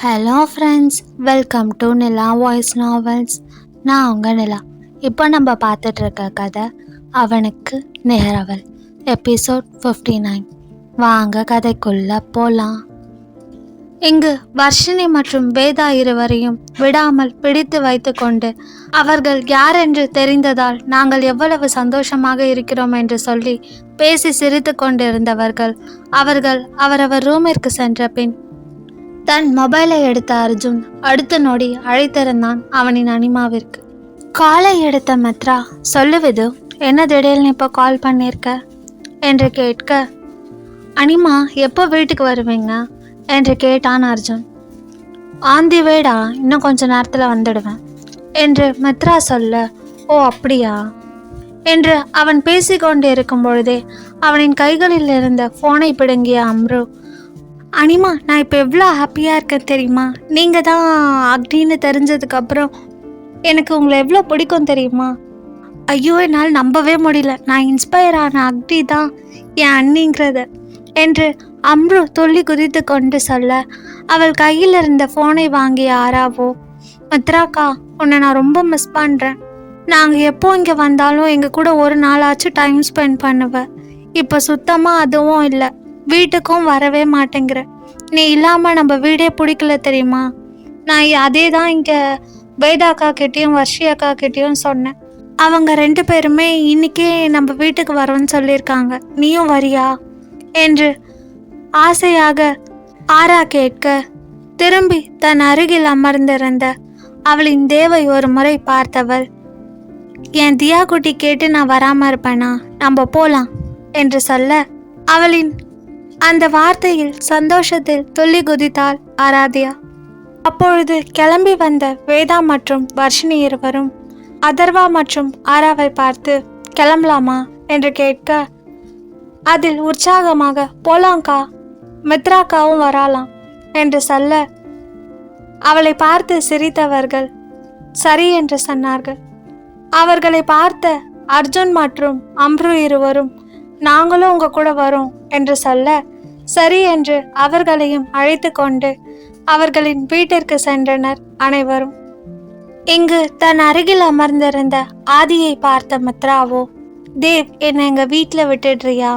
Hello friends, welcome to Nila voice novels. நான் உங்கள் நிலா. இப்போ நம்ம பார்த்துட்ருக்க கதை அவனுக்கு நிகரவள், எபிசோட் 59. வாங்க கதைக்குள்ளே போகலாம். இங்கு வர்ஷினி மற்றும் வேதா இருவரையும் விடாமல் பிடித்து வைத்து கொண்டு அவர்கள் யார் என்று தெரிந்ததால் நாங்கள் எவ்வளவு சந்தோஷமாக இருக்கிறோம் என்று சொல்லி பேசி சிரித்து கொண்டிருந்தவர்கள் அவர்கள் அவரவர் ரூமிற்கு சென்ற பின் தன் மொபைலை எடுத்த அர்ஜுன் அடுத்த நொடி அழைத்திருந்தான் அவனின் அனிமாவிற்கு. காலை எடுத்த மித்ரா, சொல்லுவது என்ன திடீர்னு இப்போ கால் பண்ணியிருக்க என்று கேட்க, அனிமா எப்போ வீட்டுக்கு வருவீங்க என்று கேட்டான் அர்ஜுன். ஆந்தி வேடா, இன்னும் கொஞ்ச நேரத்தில் வந்துடுவேன் என்று மித்ரா சொல்ல, ஓ அப்படியா என்று அவன் பேசிக்கொண்டு இருக்கும் பொழுதே அவனின் கைகளில் இருந்த ஃபோனை பிடுங்கிய அம்ரு, அனிமா நான் இப்போ எவ்வளோ ஹாப்பியாக இருக்கேன் தெரியுமா? நீங்கள் தான் அக்னின்னு தெரிஞ்சதுக்கப்புறம் எனக்கு உங்களை எவ்வளோ பிடிக்கும் தெரியுமா? ஐயோ என்னால் நம்பவே முடியல, நான் இன்ஸ்பயர் ஆன அக்னி தான் என் அண்ணிங்கிறத என்று அம்ரு துள்ளி குதித்து கொண்டு சொல்ல, அவள் கையில் இருந்த ஃபோனை வாங்கிய ஆராவோ, மித்ராக்கா உன்னை நான் ரொம்ப மிஸ் பண்ணுறேன். நாங்கள் எப்போ இங்கே வந்தாலும் எங்கள் கூட ஒரு நாளாச்சும் டைம் ஸ்பெண்ட் பண்ணுவேன். இப்போ சுத்தமாக அதுவும் இல்லை, வீட்டுக்கும் வரவே மாட்டேங்கிற. நீ இல்லாமல் நம்ம வீடே பிடிக்கல தெரியுமா? நான் அதே தான் இங்கே வேதா அக்கா கிட்டேயும் வர்ஷி அக்கா கிட்டேயும் சொன்னேன். அவங்க 2 பேருமே இன்னைக்கே நம்ம வீட்டுக்கு வரோன்னு சொல்லியிருக்காங்க. நீயும் வரியா என்று ஆசையாக ஆரா கேட்க, திரும்பி தன் அருகில் அமர்ந்திருந்த அவளின் தேவை ஒரு முறை பார்த்தவள், என் தியா குட்டி கேட்டு நான் வராமல் இருப்பேனா, நம்ம போகலாம் என்று சொல்ல, அவளின் அந்த வார்த்தையில் சந்தோஷத்தில் துள்ளி குதித்தாள் ஆராத்யா. அப்பொழுது கிளம்பி வந்த வேதா மற்றும் வர்ஷினி இருவரும் அதர்வா மற்றும் ஆராவை பார்த்து, கிளம்பலாமா என்று கேட்க, அதில் உற்சாகமாக போலாங்க்கா, மித்ராக்காவும் வராலாம் என்று சொல்ல, அவளை பார்த்து சிரித்தவர்கள் சரி என்று சொன்னார்கள். அவர்களை பார்த்த அர்ஜுன் மற்றும் அம்ரு இருவரும், நாங்களும் உங்க கூட வரோம் என்று சொல்ல, சரி என்று அவர்களையும் அழைத்து கொண்டு அவர்களின் வீட்டிற்கு சென்றனர் அனைவரும். இங்கு தன் அருகில் அமர்ந்திருந்த ஆதியை பார்த்த மித்ராவோ, தேவ் என்னை எங்க வீட்டில் விட்டுடுறியா?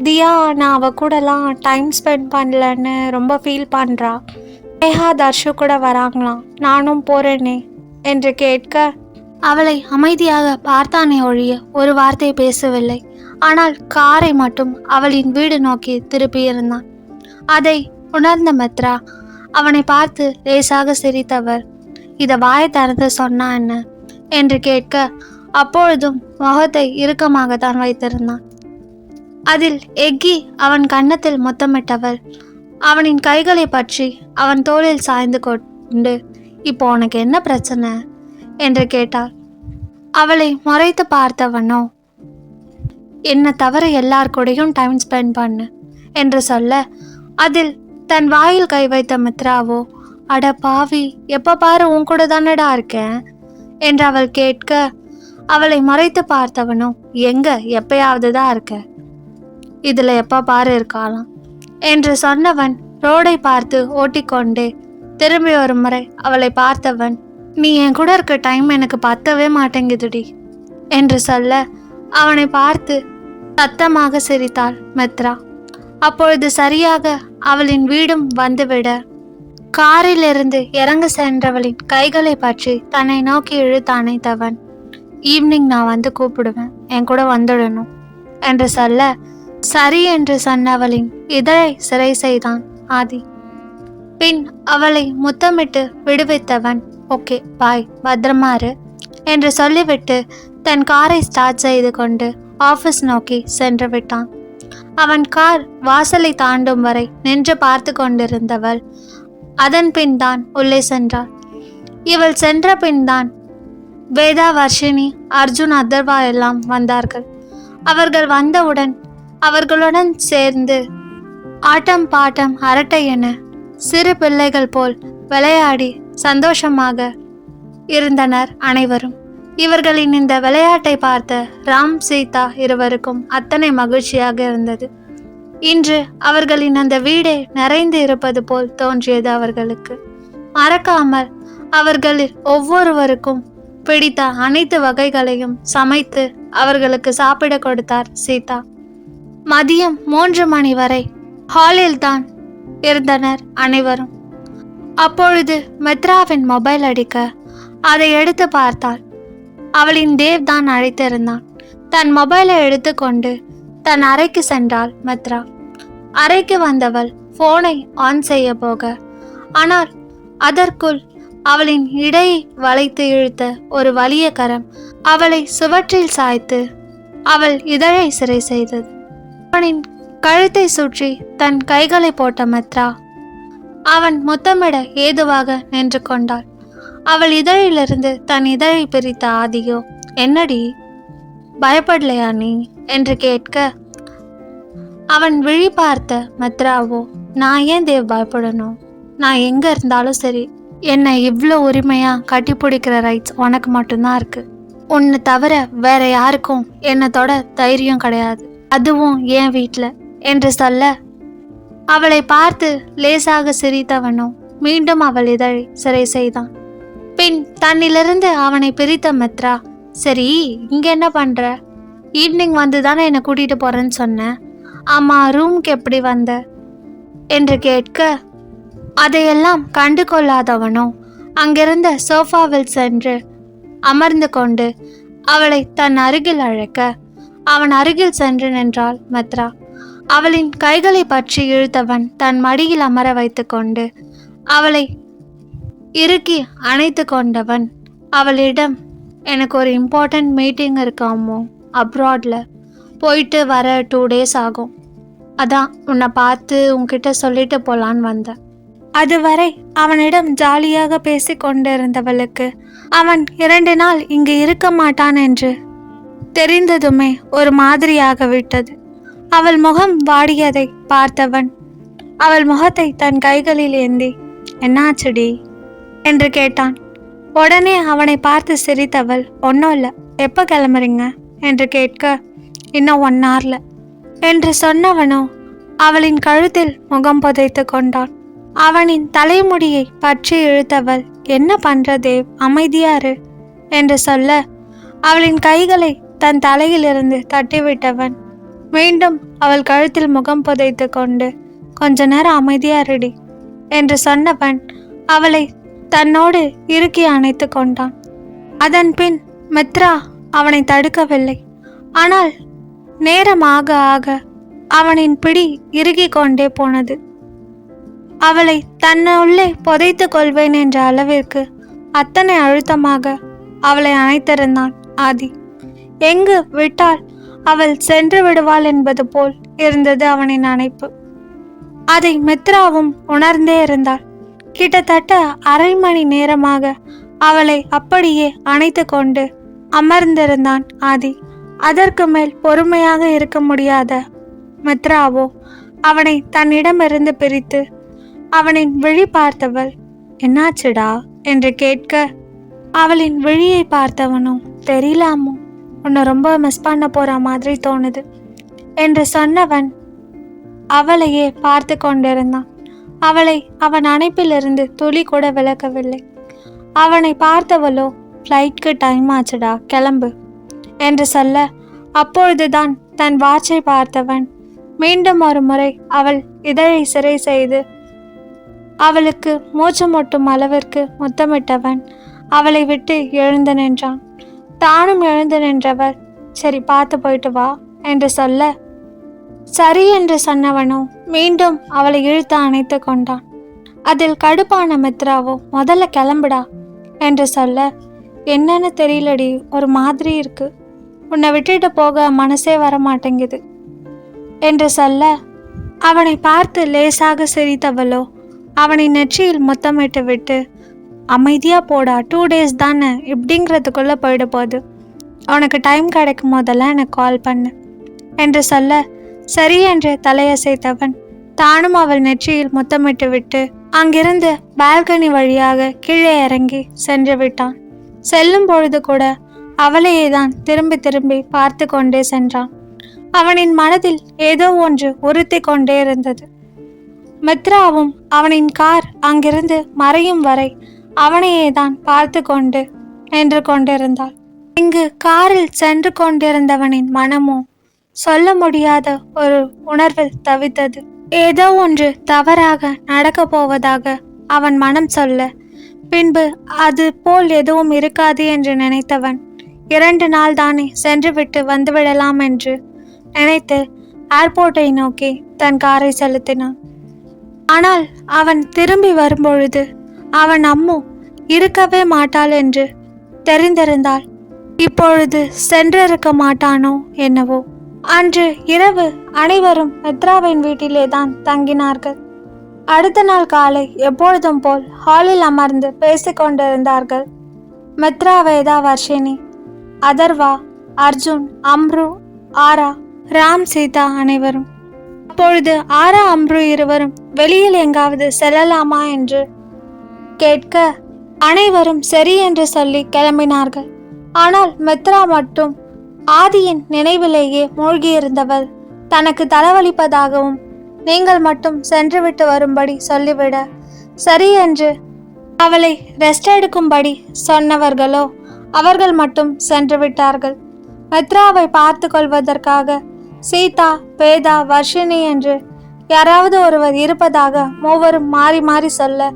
தியா நான் அவ கூடலாம் டைம் ஸ்பெண்ட் பண்ணலன்னு ரொம்ப ஃபீல் பண்ணுறா. நேஹா தர்ஷு கூட வராங்களாம், நானும் போறேனே என்று கேட்க, அவளை அமைதியாக பார்த்தானே ஒழிய ஒரு வார்த்தை பேசவில்லை. ஆனால் காரை மட்டும் அவளின் வீடு நோக்கி திருப்பியிருந்தான். அதை உணர்ந்த மித்ரா அவனை பார்த்து லேசாக சிரித்தவர், இதை வாயை திறந்து சொன்னா என்ன என்று கேட்க, அப்பொழுதும் முகத்தை இறுக்கமாகத்தான் வைத்திருந்தான். அதில் எக்கி அவன் கன்னத்தில் முத்தமிட்டவள் அவனின் கைகளை பற்றி அவன் தோளில் சாய்ந்து கொண்டு, இப்போ உனக்கு என்ன பிரச்சனை என்று கேட்டாள். அவளை முறைத்து பார்த்தவனோ, என்னை தவிர எல்லார் கூடயும் டைம் ஸ்பெண்ட் பண்ணு என்று சொல்ல, அதில் தன் வாயில் கை வைத்த மித்ராவோ, அட பாவி, எப்போ பாரு உன் கூட தானடா இருக்கேன் என்று அவள் கேட்க, அவளை முறைத்து பார்த்தவனோ, எங்க எப்பயாவது தான் இருக்க, இதில் எப்போ பாரு இருக்காளாம் என்று சொன்னவன் ரோடை பார்த்து ஓட்டிக்கொண்டே திரும்பி ஒரு முறை அவளை பார்த்தவன், நீ என் கூட இருக்க டைம் எனக்கு பத்தவே மாட்டேங்குதுடி என்று சொல்ல, அவனை பார்த்து சத்தமாக சிரித்தாள் மித்ரா. அப்பொழுது சரியாக அவளின் வீடும் வந்துவிட, காரிலிருந்து இறங்க சென்றவளின் கைகளை பற்றி தன்னை நோக்கி இழுத்து அணைத்தவன், ஈவினிங் நான் வந்து கூப்பிடுவேன், என் கூட வந்துடணும் என்று சொல்ல, சரி என்று சொன்னவளின் இதழை சிறை செய்தான் ஆதி. பின் அவளை முத்தமிட்டு விடுவித்தவன், ஓகே பாய், பத்திரமாறு என்று சொல்லிவிட்டு தன் காரை ஸ்டார்ட் செய்து கொண்டு ஆஃபீஸ் நோக்கி சென்று விட்டான். அவன் கார் வாசலை தாண்டும் வரை நின்று பார்த்து கொண்டிருந்தவள் அதன் பின் தான் உள்ளே சென்றாள். இவள் சென்ற பின் தான் வேதா, வர்ஷினி, அர்ஜுன், அதர்வா எல்லாம் வந்தார்கள். அவர்கள் வந்தவுடன் அவர்களுடன் சேர்ந்து ஆட்டம் பாட்டம் அரட்டை என சிறு பிள்ளைகள் போல் விளையாடி சந்தோஷமாக இருந்தனர் அனைவரும். இவர்களின் இந்த விளையாட்டை பார்த்த ராம், சீதா இருவருக்கும் அத்தனை மகிழ்ச்சியாக இருந்தது. இன்று அவர்களின் அந்த வீடே நிறைந்து இருப்பது போல் தோன்றியது அவர்களுக்கு. மறக்காமல் அவர்களில் ஒவ்வொருவருக்கும் பிடித்த அனைத்து வகைகளையும் சமைத்து அவர்களுக்கு சாப்பிட கொடுத்தார் சீதா. மதியம் 3 மணி வரை ஹாலில் தான் இருந்தனர் அனைவரும். அப்பொழுது மித்ராவின் மொபைல் அடிக்க அதை எடுத்து பார்த்தாள். அவளின் தேவ் தான் அழைத்திருந்தான். தன் மொபைலை எடுத்துக்கொண்டு தன் அறைக்கு சென்றாள் மித்ரா. அறைக்கு வந்தவள் போனை ஆன் செய்ய போக, ஆனால் அதற்குள் அவளின் இடையை வளைத்து இழுத்த ஒரு வலிய கரம் அவளை சுவற்றில் சாய்த்து அவள் இதழை சிறை செய்தது. அவனின் கழுத்தை சுற்றி தன் கைகளை போட்ட மித்ரா அவன் முத்தமிட ஏதுவாக நின்று கொண்டாள். அவள் இதழிலிருந்து தன் இதழை பிரித்த ஆதியோ, என்னடி பயப்படலையா நீ என்று கேட்க, அவன் விழி பார்த்த மித்ராவோ, நான் ஏன் தேவ் பயப்படணும்? நான் எங்க இருந்தாலும் சரி, என்னை இவ்வளோ உரிமையா கட்டி பிடிக்கிற ரைட்ஸ் உனக்கு மட்டும்தான் இருக்கு. உன்னை தவிர வேற யாருக்கும் என்னை தொட தைரியம் கிடையாது, அதுவும் என் வீட்டில் என்று சொல்ல, அவளை பார்த்து லேசாக சிரித்தவனோ மீண்டும் அவள் இதழை சிறை செய்தான். பின் தன்னிலிருந்து அவனை பிரித்த மித்ரா, சரி இங்க என்ன பண்ற? ஈவினிங் வந்து தானே என்னை கூட்டிட்டு போறேன்னு சொன்னேன். ஆமா, ரூம்க்கு எப்படி வந்த என்று கேட்க, அதையெல்லாம் கண்டு கொள்ளாதவனோ அங்கிருந்த சோஃபாவில் சென்று அமர்ந்து கொண்டு அவளை தன் அருகில் அழைக்க, அவன் அருகில் சென்று நின்றாள் மித்ரா. அவளின் கைகளை பற்றி இழுத்தவன் தன் மடியில் அமர வைத்து கொண்டு அவளை இறுக்கி அணைத்து கொண்டவன் அவளிடம், எனக்கு ஒரு இம்பார்ட்டன்ட் மீட்டிங் இருக்காமோ, அப்ராட்ல போயிட்டு வர 2 days ஆகும். அதான் உன்னை பார்த்து உன்கிட்ட சொல்லிட்டு போலான்னு வந்தேன். அதுவரை அவனிடம் ஜாலியாக பேசி கொண்டிருந்தவளுக்கு அவன் 2 நாள் இங்கு இருக்க மாட்டான் என்று தெரிந்ததுமே ஒரு மாதிரியாக விட்டது. அவள் முகம் வாடியதை பார்த்தவன் அவள் முகத்தை தன் கைகளில் ஏந்தி, என்னாச்சுடி என்று கேட்டான். உடனே அவனை பார்த்து சிரித்தவள், ஒன்றும் இல்லை, எப்போ கிளம்புறீங்க என்று கேட்க, இன்னும் 1 hourல என்று சொன்னவனோ அவளின் கழுத்தில் முகம் புதைத்து கொண்டான். அவனின் தலைமுடியை பற்றி இழுத்தவள், என்ன பண்ற தேவ், அமைதியாரு என்று சொல்ல, அவளின் கைகளை தன் தலையிலிருந்து தட்டிவிட்டவன் மீண்டும் அவள் கழுத்தில் முகம் புதைத்து கொண்டு, கொஞ்ச நேரம் அமைதியாருடி என்று சொன்னவன் அவளை தன்னோடு இறுக்கி அணைத்து கொண்டான். அதன் பின் மித்ரா அவனை தடுக்கவில்லை. ஆனால் நேரம் ஆக ஆக அவனின் பிடி இறுகி கொண்டே போனது. அவளை தன்னுள்ளே புதைத்து கொள்வேன் என்ற அளவிற்கு அத்தனை அழுத்தமாக அவளை அணைத்திருந்தான் ஆதி. எங்கு விட்டால் அவள் சென்று விடுவாள் என்பது போல் இருந்தது அவனின் அணைப்பு. அதை மித்ராவும் உணர்ந்தே இருந்தாள். கிட்டத்தட்ட 1/2 மணி நேரமாக அவளை அப்படியே அணைத்து கொண்டு அமர்ந்திருந்தான் ஆதி. அதற்கு மேல் பொறுமையாக இருக்க முடியாத மித்ராவோ அவனை தன்னிடமிருந்து பிரித்து அவனின் விழி பார்த்தவள், என்னாச்சுடா என்று கேட்க, அவளின் விழியை பார்த்தவனோ, தெரியலாமோ, உன்னை ரொம்ப மிஸ் பண்ண போற மாதிரி தோணுது என்று சொன்னவன் அவளையே பார்த்து கொண்டிருந்தான். அவளை அவன் அணைப்பிலிருந்து துளி கூட விலக்கவில்லை. அவனை பார்த்தவளோ, ஃப்ளைட்க்கு டைம் ஆச்சுடா, கிளம்பு என்று சொல்ல, அப்பொழுதுதான் தன் வாட்சை பார்த்தவன் மீண்டும் ஒரு முறை அவள் இதழை சிறை செய்து அவளுக்கு மூச்சு முட்டும் அளவிற்கு முத்தமிட்டவன் அவளை விட்டு எழுந்து நின்றான். தானும் எழுந்து நின்றவள், சரி பார்த்து போயிட்டு வா என்று சொல்ல, சரி என்று சொன்னவனோ மீண்டும் அவளை இழுத்து அணைத்து கொண்டான். அதில் கடுப்பான மித்ராவோ, முதல்ல கிளம்புடா என்று சொல்ல, என்னன்னு தெரியலடி, ஒரு மாதிரி இருக்கு, உன்னை விட்டுட்டு போக மனசே வர மாட்டேங்குது என்று சொல்ல, அவனை பார்த்து லேசாக சிரித்தவளோ அவனை நெற்றியில் முத்தமிட்டு விட்டு, அமைதியா போடா, 2 days தானே, இப்படிங்கிறதுக்குள்ள போயிட போகுது, உனக்கு டைம் கிடைக்கும் போதெல்லாம் எனக்கு கால் பண்ணு என்று சொல்ல, சரி என்று தலையசைத்தவன் தானும் அவள் நெற்றியில் முத்தமிட்டு விட்டு அங்கிருந்து பால்கனி வழியாக கீழே இறங்கி சென்று விட்டான். செல்லும் பொழுது கூட அவளையே தான் திரும்பி திரும்பி பார்த்து கொண்டே சென்றான். அவனின் மனதில் ஏதோ ஒன்று உறுத்தி கொண்டே இருந்தது. மித்ராவும் அவனின் கார் அங்கிருந்து மறையும் வரை அவனையே தான் பார்த்து கொண்டு நின்று கொண்டிருந்தாள். இங்கு காரில் சென்று கொண்டிருந்தவனின் மனமோ சொல்ல முடியாத ஒரு உணர்வில் தவித்தது. ஏதோ ஒன்று தவறாக நடக்கப் போவதாக அவன் மனம் சொல்ல, பின்பு அது போல் எதுவும் இருக்காது என்று நினைத்தவன் 2 நாள் தானே சென்றுவிட்டு வந்துவிடலாம் என்று நினைத்து ஏர்போர்ட்டை நோக்கி தன் காரை செலுத்தினான். ஆனால் அவன் திரும்பி வரும்பொழுது அவன் அம்மு இருக்கவே மாட்டாள் என்று தெரிந்திருந்தால் இப்பொழுது சென்றிருக்க மாட்டானோ என்னவோ. அன்று இரவு அனைவரும் மித்ராவின் வீட்டிலே தான் தங்கினார்கள். அடுத்த நாள் காலை எப்பொழுதும் போல் ஹாலில் அமர்ந்து பேசிக்கொண்டிருந்தார்கள். மித்ரா, வேதா, வர்ஷினி, அதர்வா, அர்ஜுன், அம்ரு, ஆரா, ராம், சீதா அனைவரும். அப்பொழுது ஆரா, அம்ரு இருவரும் வெளியில் எங்காவது செல்லலாமா என்று கேட்க அனைவரும் சரி என்று சொல்லி கிளம்பினார்கள். ஆனால் மித்ரா மட்டும் ஆதியின் நினைவிலேயே மூழ்கியிருந்தவள் தனக்கு தலைவலிப்பதாகவும் நீங்கள் மட்டும் சென்றுவிட்டு வரும்படி சொல்லிவிட சரி என்று அவளை ரெஸ்ட் எடுக்கும்படி சொன்னவர்களோ அவர்கள் மட்டும் சென்று விட்டார்கள். மித்ராவை பார்த்து கொள்வதற்காக சீதா, வேதா, வர்ஷினி என்று யாராவது ஒருவர் இருப்பதாக மூவரும் மாறி மாறி சொல்ல,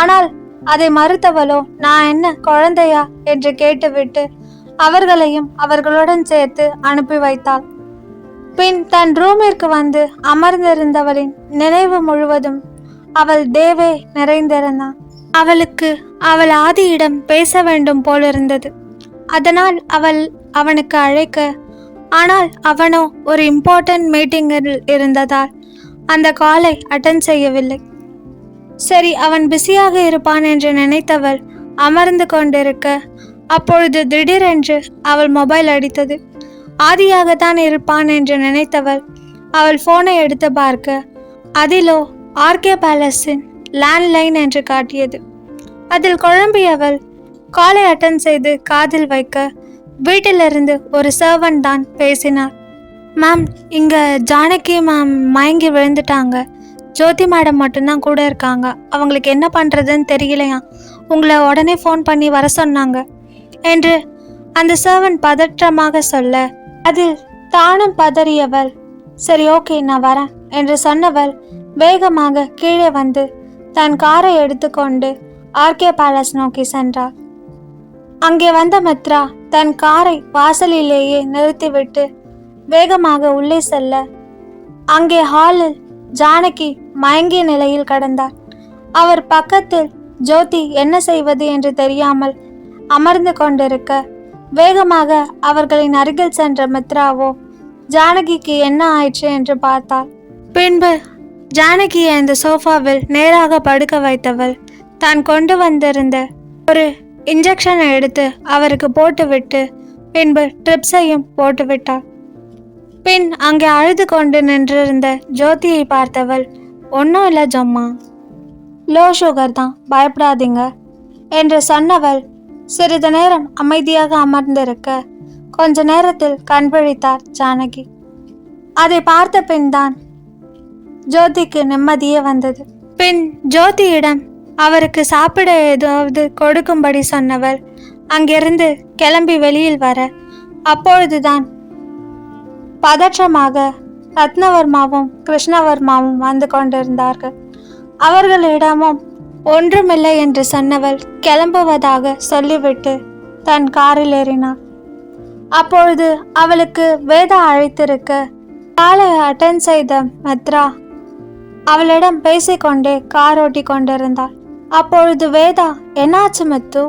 ஆனால் அதை மறுத்தவளோ நான் என்ன குழந்தையா என்று கேட்டுவிட்டு அவர்களையும் அவர்களுடன் சேர்த்து அனுப்பி வைத்தாள். பின் தன் ரூமிற்கு வந்து அமர்ந்திருந்தவளின் நினைவு முழுவதும் அவள் தேவே நிறைந்திருந்தான். அவளுக்கு அவள் ஆதியிடம் பேச வேண்டும் போலிருந்தது. அதனால் அவள் அவனுக்கு அழைக்க, ஆனால் அவனோ ஒரு இம்பார்ட்டன்ட் மீட்டிங்கில் இருந்ததால் அந்த காலை அட்டன் செய்யவில்லை. சரி, அவன் பிஸியாக இருப்பான் என்று நினைத்தவள் அமர்ந்து கொண்டிருக்க, அப்பொழுது திடீரென்று அவள் மொபைல் அடித்தது. ஆதியாகத்தான் இருப்பான் என்று நினைத்தவள் அவள் போனை எடுத்து பார்க்க, அதிலோ ஆர்கே பேலஸின் லேண்ட்லைன் என்று காட்டியது. அதில் குழம்பியவள் காலை அட்டன் செய்து காதில் வைக்க, வீட்டிலிருந்து ஒரு சர்வன்ட் தான் பேசினார். மேம், இங்க ஜானகி மேம் மயங்கி விழுந்துட்டாங்க. ஜோதி மேடம் மட்டும்தான் கூட இருக்காங்க. அவங்களுக்கு என்ன பண்றதுன்னு தெரியலையா. உங்களை உடனே ஃபோன் பண்ணி வர சொன்னாங்க என்று அந்த சர்வன்ட் பதற்றமாக சொல்ல, அதில் தானும் பதறியவள் சரி ஓகே நான் வரேன் என்று சொன்னவள் வேகமாக கீழே வந்து தன் காரை எடுத்துக்கொண்டு ஆர்கே பேலஸ் நோக்கி சென்றாள். அங்கே வந்த மித்ரா தன் காரை வாசலிலேயே நிறுத்திவிட்டு வேகமாக உள்ளே செல்ல, அங்கே ஹாலில் ஜானகி மயங்கிய நிலையில் கடந்தார். அவர் பக்கத்தில் ஜோதி என்ன செய்வது என்று தெரியாமல் அமர்ந்து கொண்டிருக்க, வேகமாக அவர்களின் அருகில் சென்ற மித்ராவோ ஜானகிக்கு என்ன ஆயிற்று என்று பார்த்தாள். பின்பு ஜானகியை அந்த சோஃபாவில் நேராக படுக்க வைத்தவள் தான் கொண்டு வந்திருந்த ஒரு இன்ஜெக்ஷனை எடுத்து அவருக்கு போட்டுவிட்டு பின்பு ட்ரிப்ஸையும் போட்டுவிட்டாள். பின் அங்கே அழுது கொண்டு நின்றிருந்த ஜோதியை பார்த்தவள், ஒன்றும் இல்லை ஜம்மா, லோ சுகர் தான், பயப்படாதீங்க என்று சொன்னவள் சிறிது நேரம் அமைதியாக அமர்ந்திருக்க, கொஞ்ச நேரத்தில் கண்விழித்தார் ஜானகி. அதை பார்த்த பின் தான் ஜோதிக்கு நிம்மதியே வந்தது. பின் ஜோதியிடம் அவருக்கு சாப்பிட ஏதாவது கொடுக்கும்படி சொன்னவள் அங்கிருந்து கிளம்பி வெளியில் வர, அப்பொழுதுதான் பதற்றமாக ரத்னவர்மாவும் கிருஷ்ணவர்மாவும் வந்து கொண்டிருந்தார்கள். அவர்களிடமும் ஒன்றுமில்லை என்று சொன்னவள் கிளம்புவதாக சொல்லிவிட்டு தன் காரில் ஏறினாள். அப்பொழுது அவளுக்கு வேதா அழைத்திருக்க, காலை அட்டன் செய்த மித்ரா அவளிடம் பேசிக்கொண்டே கார் ஓட்டி கொண்டிருந்தாள். அப்பொழுது வேதா, என்னாச்சு மித்து,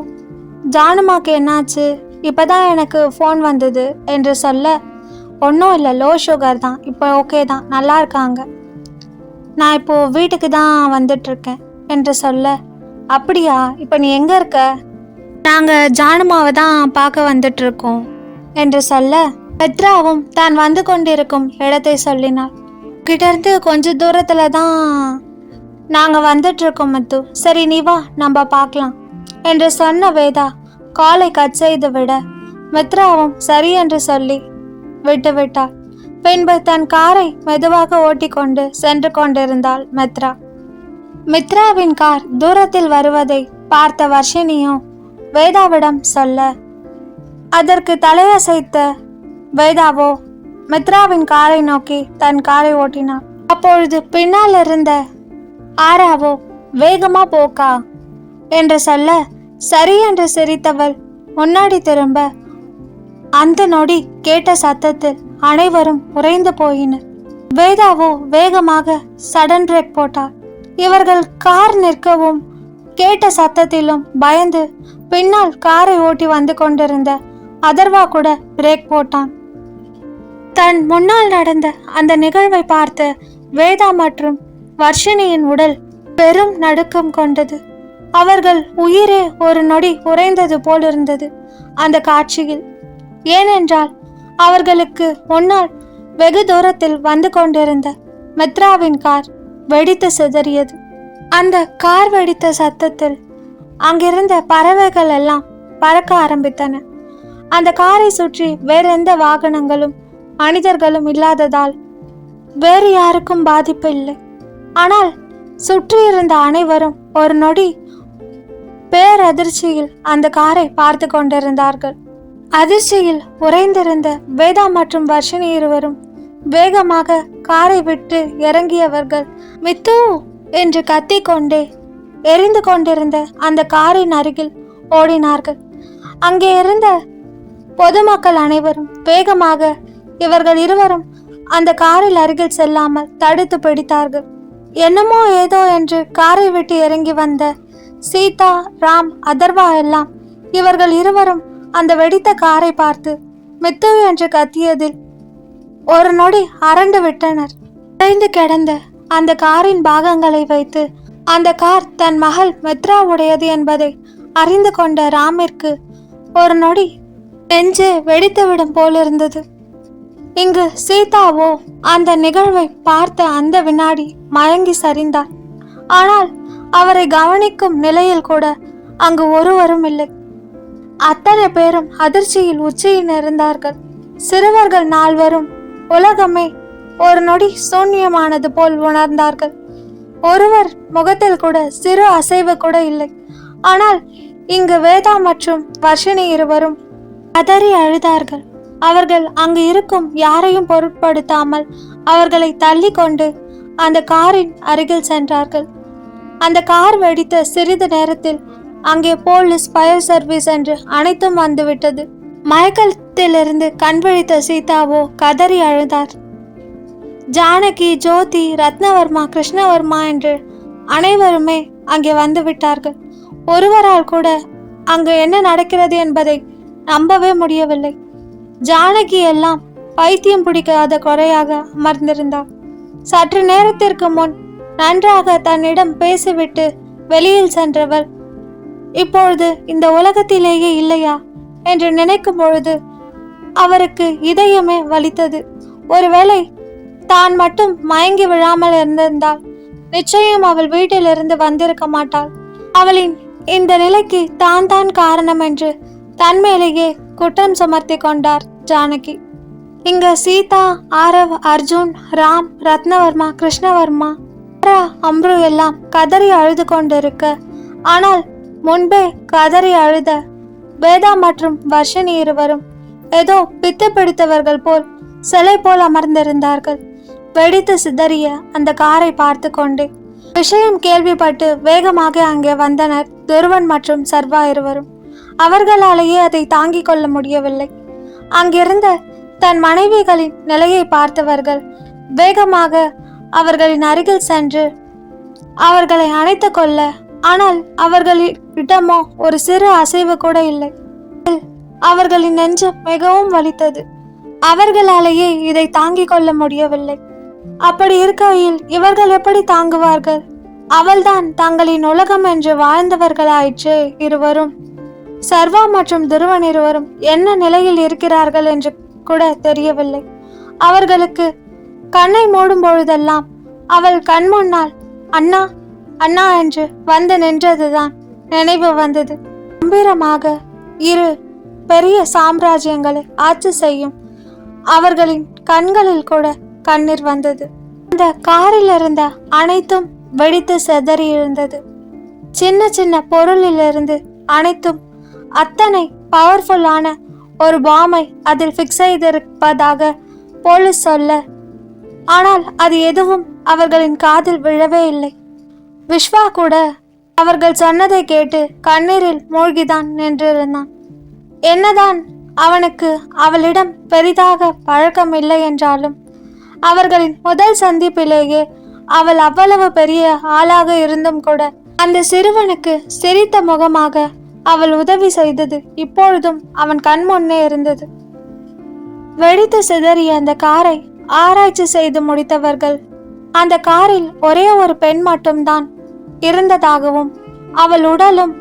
ஜானுமாக்கு என்னாச்சு, இப்பதான் எனக்கு ஃபோன் வந்தது என்று சொல்ல, ஒன்றும் இல்லை, லோ சுகர் தான், இப்போ ஓகே தான், நல்லா இருக்காங்க, நான் இப்போ வீட்டுக்கு தான் வந்துட்டுருக்கேன் என்று சொல்ல, அப்படியா, இப்போ நீ எங்கே இருக்க, நாங்கள் ஜானுமாவை தான் பார்க்க வந்துட்டுருக்கோம் என்று சொல்ல, மித்ராவும் தான் வந்து கொண்டிருக்கும் இடத்தை சொல்லினாள். கிட்டேருந்து கொஞ்சம் தூரத்தில் தான் நாங்கள் வந்துட்டுருக்கோம் மித்து, சரி நீ வா நம்ம பார்க்கலாம் என்று சொன்ன வேதா காலை கட் செய்து விட, மித்ராவும் சரி என்று சொல்லி விட்டுவிட்டாள். பின்பு தன் காரை மெதுவாக ஓட்டிக்கொண்டு சென்று கொண்டிருந்தாள் மித்ரா. மித்ராவின் கார் தூரத்தில் வருவதை பார்த்த வர்ஷினியும் வேதாவிடம் சொல்ல, அதற்கு தலையசைத்த வேதாவோ மித்ராவின் காரை நோக்கி தன் காரை ஓட்டினார். அப்பொழுது பின்னால் இருந்த ஆராவோ வேகமா போக்கா என்று சொல்ல, சரி என்று சிரித்தவள் முன்னாடி திரும்ப, அந்த நொடி கேட்ட சத்தத்தில் அனைவரும் உறைந்து போயினர். வேதாவோ வேகமாக சடன் பிரேக் போட்டார். இவர்கள் கார் நிற்கவும் கேட்ட சத்தத்திலும் பயந்து பின்னால் காரை ஓட்டி வந்து கொண்டிருந்த அதர்வா கூட பிரேக் போட்டான். தன் முன்னால் நடந்த அந்த நிகழ்வை பார்த்து வேதா மற்றும் வர்ஷினியின் உடல் பெரும் நடுக்கம் கொண்டது. அவர்கள் உயிரே ஒரு நொடி உறைந்தது போலிருந்தது அந்த காட்சியில். ஏனென்றால் அவர்களுக்கு முன்னால் வெகு தூரத்தில் வந்து கொண்டிருந்த மித்ராவின் கார் வெடித்து சிதறியது. அந்த கார் வெடித்த சத்தத்தில் அங்கிருந்த பறவைகள் எல்லாம் பறக்க ஆரம்பித்தன. அந்த காரை சுற்றி வேறெந்த வாகனங்களும் மனிதர்களும் இல்லாததால் வேறு யாருக்கும் பாதிப்பு இல்லை. ஆனால் சுற்றி இருந்த அனைவரும் ஒரு நொடி பேரதிர்ச்சியில் அந்த காரை பார்த்து கொண்டிருந்தார்கள். அதிர்ச்சியில் உறைந்திருந்த வேதா மற்றும் வர்ஷினி இருவரும் வேகமாக காரை விட்டு இறங்கியவர்கள் மித்து என்று கத்திக்கொண்டே எரிந்து கொண்டிருந்த அந்த காரின் அருகில் ஓடினார்கள். அங்கே இருந்த பொதுமக்கள் அனைவரும் வேகமாக இவர்கள் இருவரும் அந்த காரில் அருகில் செல்லாமல் தடுத்து பிடித்தார்கள். என்னமோ ஏதோ என்று காரை விட்டு இறங்கி வந்த சீதா, ராம், அதர்வா எல்லாம் இவர்கள் இருவரும் அந்த வெடித்த காரை பார்த்து மித்து என்று கத்தியதில் ஒரு நொடி அரண்டு விட்டனர். உடைந்து கிடந்த அந்த காரின் பாகங்களை வைத்து அந்த கார் தன் மகள் மித்ராவுடையது என்பதை அறிந்து கொண்ட ராமிற்கு ஒரு நொடி நெஞ்சே வெடித்துவிடும் போலிருந்தது. இங்கு சீதாவோ அந்த நிகழ்வை பார்த்த அந்த வினாடி மயங்கி சரிந்தார். ஆனால் அவரை கவனிக்கும் நிலையில் கூட அங்கு ஒருவரும் இல்லை. அத்தனை பேரும் அதிர்ச்சியில் உச்சியில் இருந்தார்கள். சிறுவர்கள் 4 உலகமே ஒரு நொடி சூன்யமானது போல் உணர்ந்தார்கள். ஒருவர் முகத்தில் கூட சிறு அசைவு கூட இல்லை. ஆனால் இங்கு வேதா மற்றும் வர்ஷினி இருவரும் கதறி அழுதார்கள். அவர்கள் அங்கு இருக்கும் யாரையும் பொருட்படுத்தாமல் அவர்களை தள்ளி கொண்டு அந்த காரின் அருகில் சென்றார்கள். அந்த கார் வெடித்த சிறிது நேரத்தில் அங்கே போலீஸ், ஃபயர் சர்வீஸ் என்று அனைத்தும் வந்துவிட்டது. மயக்கத்திலிருந்து கண்விழித்த சீதாவோ கதறி அழுதார். ஜானகி, ஜோதி, ரத்னவர்மா, கிருஷ்ணவர்மா என்று அனைவருமே அங்கே வந்து விட்டார்கள். ஒருவரால் கூட அங்கு என்ன நடக்கிறது என்பதை நம்பவே முடியவில்லை. ஜானகி எல்லாம் பைத்தியம் பிடிக்காத குறையாக அமர்ந்திருந்தார். சற்று நேரத்திற்கு முன் நன்றாக தன்னிடம் பேசிவிட்டு வெளியில் சென்றவள் இப்பொழுது இந்த உலகத்திலேயே இல்லையா என்று நினைக்கும் பொழுது அவருக்கு இதயமே வலித்தது. ஒருவேளை தான் மட்டும் மயங்கி விழாமல் இருந்திருந்தால் நிச்சயம் அவள் வீட்டிலிருந்து வந்திருக்க மாட்டாள். அவளின் இந்த நிலைக்கு தான் காரணம் என்று தன் மேலேயே குற்றம் சுமத்தி கொண்டார் ஜானகி. இங்க சீதா, ஆரவ், அர்ஜுன், ராம், ரத்னவர்மா, கிருஷ்ணவர்மா, அம்ரு எல்லாம் கதறி அழுது கொண்டிருக்க, ஆனால் முன்பே கதறி அழுத வேதா மற்றும் வர்ஷினி இருவரும் ஏதோ பித்து பிடித்தவர்கள் போல் சிலை போல் அமர்ந்திருந்தார்கள். வெடித்து சிதறிய அந்த காரை பார்த்து கொண்டே விஷயம் கேள்விப்பட்டு வேகமாக அங்கே வந்தனர் துருவன் மற்றும் சர்வா இருவரும். அவர்களாலேயே அதை தாங்கிக் கொள்ள முடியவில்லை. அங்கிருந்த தன் மனைவிகளின் நிலையை பார்த்தவர்கள் வேகமாக அவர்களின் அருகில் சென்று அவர்களை அணைத்து கொள்ள, ஆனால் அவர்களிடமோ ஒரு சிறு அசைவு கூட இல்லை. அவர்களின் நெஞ்சம் மிகவும் வலித்தது. அவர்களாலேயே இதை தாங்கிக் கொள்ள முடியவில்லை. அப்படி இருக்கையில் இவர்கள் எப்படி தாங்குவார்கள்? அவள்தான் தங்களின் உலகம் என்று வாழ்ந்தவர்களாயிற்று. இருவரும், சர்வா மற்றும் துருவன் இருவரும் என்ன நிலையில் இருக்கிறார்கள் என்று கூட தெரியவில்லை. அவர்களுக்கு கண்ணை மூடும் பொழுதெல்லாம் அவள் கண் முன்னால் அண்ணா அண்ணா என்று வந்து நின்றதுதான் நினைவு வந்தது. கம்பீரமாக 2 பெரிய சாம்ராஜ்யங்களை ஆட்சி செய்யும் அவர்களின் கண்களில் கூட கண்ணீர் வந்தது. அந்த காரில் இருந்த அனைத்தும் வெடித்து சிதறி இருந்தது. சின்ன சின்ன பொருளிலிருந்து அனைத்தும் அத்தனை பவர்ஃபுல்லான ஒரு பாமை அதில் ஃபிக்ஸ் செய்திருப்பதாக போலீஸ் சொல்ல, ஆனால் அது எதுவும் அவர்களின் காதில் விழவே இல்லை. விஸ்வா கூட அவர்கள் சொன்னதை கேட்டு கண்ணீரில் மூழ்கிதான் நின்றிருந்தான். என்னதான் அவனுக்கு அவளிடம் பெரிதாக பழக்கம் இல்லை என்றாலும் அவர்களின் முதல் சந்திப்பிலேயே அவள் அவ்வளவு பெரிய ஆளாக இருந்தும் கூட அந்த சிறுவனுக்கு சிரித்த முகமாக அவள் உதவி செய்தது இப்பொழுதும் அவன் கண் முன்னே இருந்தது. வெடித்து சிதறிய அந்த காரை ஆராய்ச்சி செய்து முடித்தவர்கள் அந்த காரில் ஒரே ஒரு பெண் மட்டும்தான் இருந்ததாகவும் அவள் உடலும்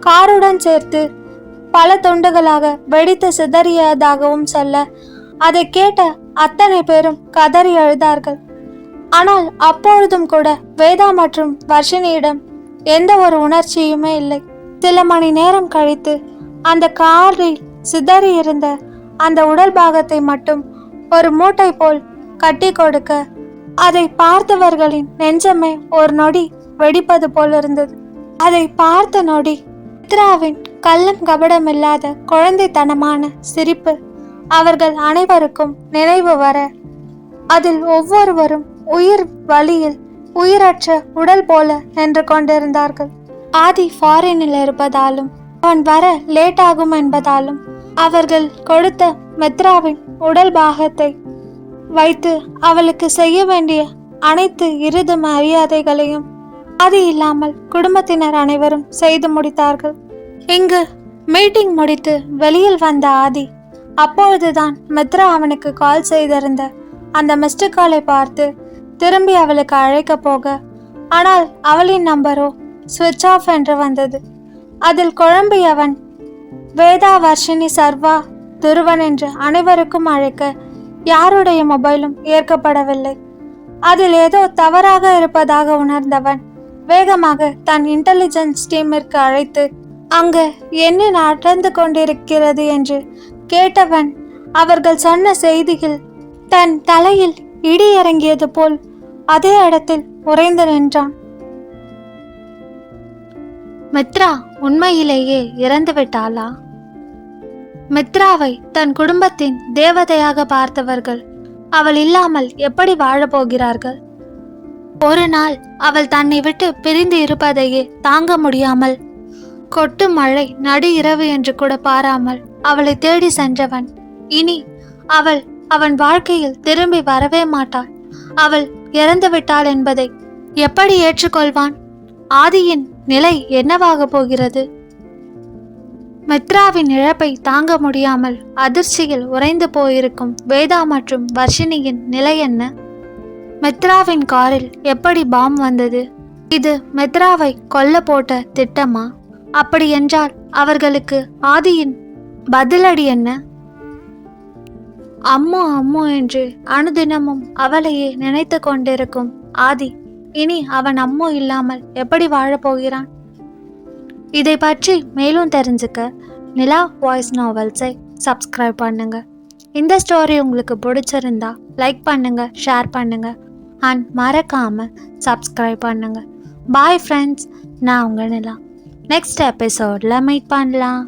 காருடன் சேர்த்து பல துண்டுகளாக வெடித்து சிதறியதாகவும் சொல்ல, அதை கேட்ட அத்தனை பேரும் கதறி அழுதார்கள். ஆனால் அப்பொழுதும் கூட வேதா மற்றும் வர்ஷினியிடம் எந்த ஒரு உணர்ச்சியுமே இல்லை. சில மணி நேரம் கழித்து அந்த காரில் சிதறி இருந்த அந்த உடல் பாகத்தை மட்டும் ஒரு மூட்டை போல் கட்டி கொடுக்க, அதை பார்த்தவர்களின் நெஞ்சமே ஒரு நொடி வெடிப்பது போல் இருந்தது. அதை பார்த்த நொடி மித்ராவின் கள்ளம் கபடமில்லாத குழந்தைத்தனமான சிரிப்பு அவர்கள் அனைவருக்கும் நினைவு வர, அதில் ஒவ்வொருவரும் உயிர் வலியில் உயிரற்ற உடல் போல நின்று கொண்டிருந்தார்கள். ஆதி ஃபாரினில் இருப்பதாலும் அவன் வர லேட் ஆகும் என்பதாலும் அவர்கள் கொடுத்த மித்ராவின் உடல் பாகத்தை வைத்து அவளுக்கு செய்ய வேண்டிய அனைத்து இறுதி மரியாதைகளையும் ஆதி இல்லாமல் குடும்பத்தினர் அனைவரும் செய்து முடித்தார்கள். இங்கு மீட்டிங் முடித்து வெளியில் வந்த ஆதி அப்பொழுதுதான் மித்ரா அவனுக்கு கால் செய்திருந்த அந்த மிஸ்டு காலை பார்த்து திரும்பி அவளுக்கு அழைக்க போக, ஆனால் அவளின் நம்பரோ சுவிட்ச் ஆஃப் என்று வந்தது. அதில் குழம்பியவன் வேதா, வர்ஷினி, சர்வா, துருவன் என்று அனைவருக்கும் அழைக்க யாருடைய மொபைலும் ஏற்கப்படவில்லை. அதில் ஏதோ தவறாக இருப்பதாக உணர்ந்தவன் வேகமாக தன் இன்டெலிஜென்ஸ் டீமிற்கு அழைத்து அங்கு என்ன நடந்து கொண்டிருக்கிறது என்று கேட்டவன் அவர்கள் சொன்ன செய்தியில் தன் தலையில் இடி இறங்கியது போல் அதே இடத்தில் உறைந்து நின்றான். மித்ரா உண்மையிலேயே இறந்து விட்டாளா? மித்ராவை தன் குடும்பத்தின் தேவதையாக பார்த்தவர்கள் அவள் இல்லாமல் எப்படி வாழப்போகிறார்கள்? ஒரு நாள் அவள் தன்னை விட்டு பிரிந்து இருப்பதையே தாங்க முடியாமல் கொட்டு மழை நடு இரவு என்று கூட பாராமல் அவளை தேடி சென்றவன் இனி அவள் அவன் வாழ்க்கையில் திரும்பி வரவே மாட்டாள். அவள் இறந்து விட்டாள் என்பதை எப்படி ஏற்றுக்கொள்வான்? ஆதியின் நிலை என்னவாக போகிறது? மித்ராவின் இழப்பை தாங்க முடியாமல் அதிர்ச்சியில் உறைந்து போயிருக்கும் வேதா மற்றும் வர்ஷினியின் நிலை என்ன? மித்ராவின் காரில் எப்படி பாம் வந்தது? இது மித்ராவை கொல்ல போட்ட திட்டமா? அப்படி என்றால் அவர்களுக்கு ஆதியின் பதிலடி என்ன? அம்மோ அம்மோ என்று அனுதினமும் அவளையே நினைத்து கொண்டிருக்கும் ஆதி இனி அவன் அம்மோ இல்லாமல் எப்படி வாழப்போகிறான்? இதை பற்றி மேலும் தெரிஞ்சுக்க நிலா வாய்ஸ் நாவல்ஸை சப்ஸ்கிரைப் பண்ணுங்க. இந்த ஸ்டோரி உங்களுக்கு பிடிச்சிருந்தா லைக் பண்ணுங்க, ஷேர் பண்ணுங்க அண்ட் மறக்காம சப்ஸ்கிரைப் பண்ணுங்க. பாய் ஃப்ரெண்ட்ஸ், நான் உங்க நிலா. நெக்ஸ்ட் எபிசோட்ல மீட் பண்ணலாம்.